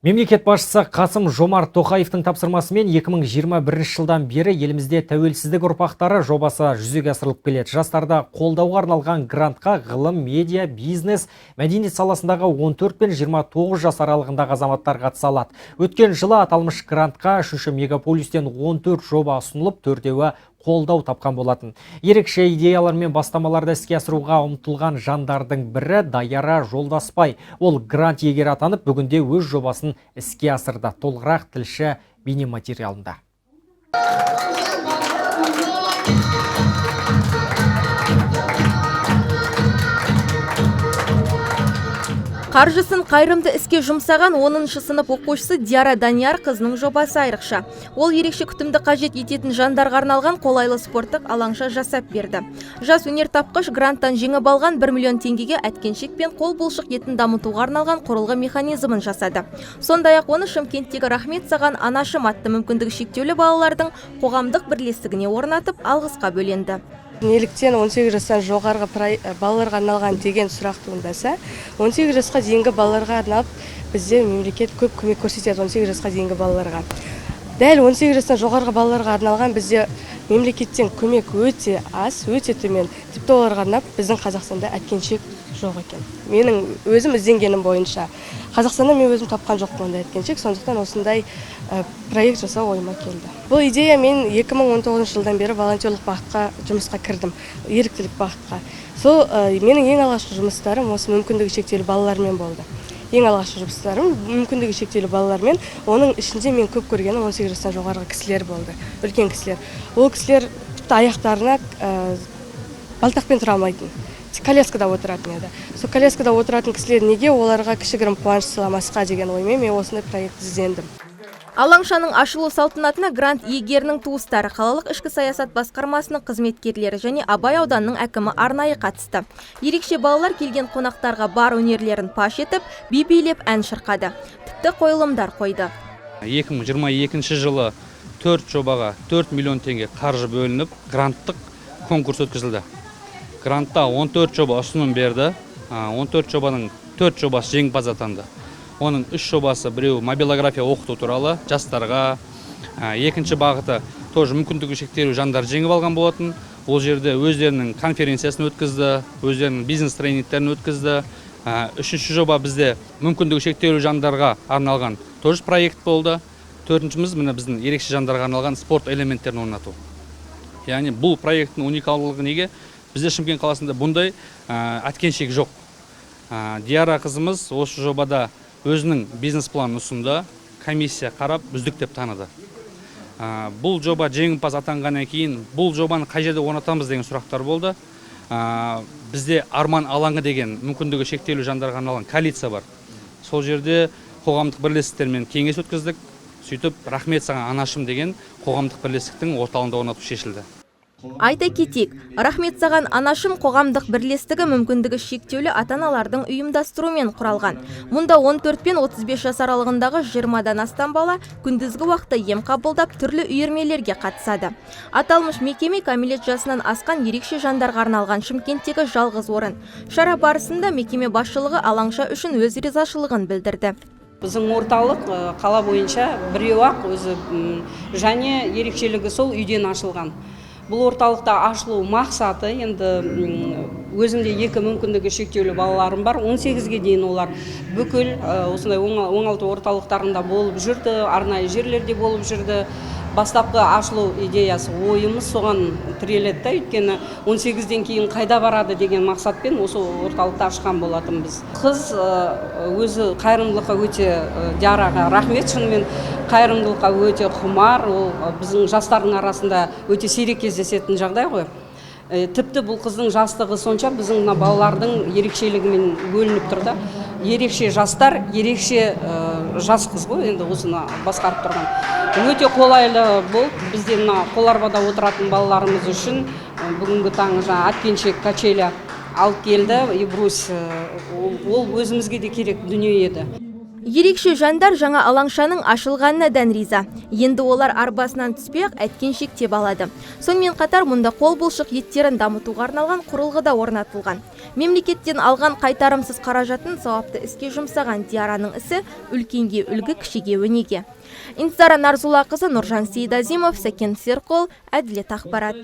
Мемлекет басшысы Қасым-Жомарт Тоқаевтың тапсырмасымен 2021 жылдан бері елімізде тәуелсіздік ұрпақтары жобасы жүзеге асырылып келеді. Жастарды қолдауға арналған грантқа ғылым, медиа, бизнес, мәдениет саласындағы 14 пен 29 жас аралығындағы азаматтар қатыса алады. Өткен жылы аталмыш грантқа 3 мегаполистен 14 жоба ұсынылып, 4-еуі қолдау тапқан болатын. Ерекше идеялар мен бастамаларды іске асыруға ұмтылған жандардың бірі Даяра Жолдаспай. Ол грант иегері атанып, бүгінде өз жобасын іске асырды. Толығырақ тілші бейнематериалында. Қаржысын қайырымды іске жұмсаған 10-шы сынып оқушысы Диара Данияр қызының жобасы айрықша. Ол ерекше күтімді қажет ететін жандарға арналған қолайлы спорттық алаңша жасап берді. Жас өнертапқыш гранттан жеңіп алған 1 миллион теңгеге әткеншек пен қол бұлшық етін дамытуға арналған құрылғы механизмін жасады. Сондай-ақ оны Шымкенттегі Рахмет саған анашым атты мүмкіндігі шектеулі балалардың қоғамдық бірлестігіне орнатып, алғысқа бөленді. Неліктен 18 жастан жоғарғы балаларға арналған деген сұрақ туындаса, 18 жасқа дейінгі балаларға арналып бізде мемлекет көп көмек көрсетеді 18 жасқа дейінгі балаларға. Дәл 18 жастан жоғарғы балаларға арналған бізде мемлекеттен көмек өте аз, өте төмен. Тіпті оларға арнап біздің Қазақстанда әткеншек жоқ екен. Менің өзім ізденгенім бойынша Қазақстанда мен өзім тапқан жоқпын ондай әткеншек, сондықтан осындай проект жасау ойыма келді. Бұл идея мен 2019 жылдан бері волонтерлық бағытқа жұмысқа кірдім, еріктілік бағытқа. Сол менің ең алғашқы жұмыстарым осы мүмкіндігі шектеулі балалармен болды. Ең алғашқы жұмыстарым мүмкіндігі шектеулі балалармен, оның ішінде мен көп көргенім 18 жастан жоғарғы кісілер болды, үлкен кісілер. Ол кісілер аяқтарына балтақпен тұра алмайтын. Коляскада отыратын еді. Сол коляскада отыратын кісілер неге оларға кішігірім қуаныш сыйламасқа деген оймен мен осындай проект іздендім. Алаңшаның ашылу салтанатына грант иегерінің туыстары, қалалық ішкі саясат басқармасының қызметкерлері және Абай ауданының әкімі арнайы қатысты. Ерекше балалар келген қонақтарға бар өнерлерін паш етіп, би билеп ән шырқады. Тіпті қойылымдар қойды. 2022 жылы 4 жобаға 4 миллион теңге қаржы бөлініп, гранттық конкурс өткізілді. Грантта 14 жоба ұсыным берді. 14 жобаның 4 жобасы жеңімпаз атанды. Оның 3 жобасы біреу мобилография оқыту туралы жастарға, екінші бағыты тоже мүмкіндігі шектеулі жандар жеңіп алған болатын. Ол жерде өздерінің конференциясын өткізді, өздерінің бизнес тренингтерін өткізді. Үшінші жоба бізде мүмкіндігі шектеулі жандарға арналған тоже проект болды. Төртіншіміз міне біздің ерекше жандарға арналған спорт элементтерін орнату. Яғни бұл проекттің уникалдылығы неге? Бізде Шымкент қаласында бұндай әткеншек жоқ. Диара қызымыз осы жобада өзінің бизнес планын ұсынды, комиссия қарап үздік деп таныды. Бұл жоба жеңімпаз атанғаннан кейін бұл жобаны қай жерде орнатамыз деген сұрақтар болды. Бізде Арман алаңы деген мүмкіндігі шектеулі жандарға арналған коалиция бар. Сол жерде қоғамдық бірлестіктермен кеңес өткіздік. Сөйтіп Рахмет саған анашым деген қоғамдық бірлестіктің орталығында орнату шешілді. Айта кетейік, Рахмет саған анашым қоғамдық бірлестігі мүмкіндігі шектеулі ата-аналардың ұйымдастыруымен құралған. Мұнда 14 пен 35 жас аралығындағы 20-дан астам бала күндізгі уақытта ем қабылдап түрлі үйірмелерге қатысады. Аталмыш мекеме кәмелет жасынан асқан ерекше жандарға арналған Шымкенттегі жалғыз орын. Шара барысында мекеме басшылығы алаңша үшін өз ризашылығын білдірді. Біздің орталық қала бойынша біреу-ақ өзі және ерекшелігі сол үйден ашылған. Бұл орталықта ашылу мақсаты енді өзімде 2 мүмкіндігі шектеулі балаларым бар. 18-ге дейін олар бүкіл осындай оңалту орталықтарында болып жүрді, арнайы жерлерде болып жүрді. Бастапқы ашылу идеясы ойымыз соған тіреледі, өйткені 18-ден кейін қайда барады деген мақсатпен осы орталықта ашқан болатын біз. Қыз өзі қайырымдылыққа өте Диараға рахмет, шынымен қайырымдылыққа өте құмар, ол біздің жастардың арасында өте сирек кездесетін жағдай ғой. Тіпті бұл қыздың жастығы сонша біздің балалардың ерекшелігімен бөлініп тұрды. Ерекше жастар, ерекше жас қыз ғой, енді осыны басқарып тұрған. Өте қолайлы болып, бізде қоларбада отыратын балаларымыз үшін бүгінгі таңы әткеншек качеля алып келді. Брус, ол өзімізге де керек дүние еді. Ерекше жандар жаңа алаңшаның ашылғанына дән риза. Енді олар арбасынан түспей-ақ әткеншек теп алады. Сонымен қатар мұнда қолбұлшық еттерін дамытуға арналған құрылғы да орнатылған. Мемлекеттен алған қайтарымсыз қаражатын сауапты іске жұмсаған Диараның ісі үлкенге үлгі, кішіге өнеге. Инсара Нарзуллақызы, Нұржан Сейдазимов, Сәкен Серқол, Әділет ақпарат.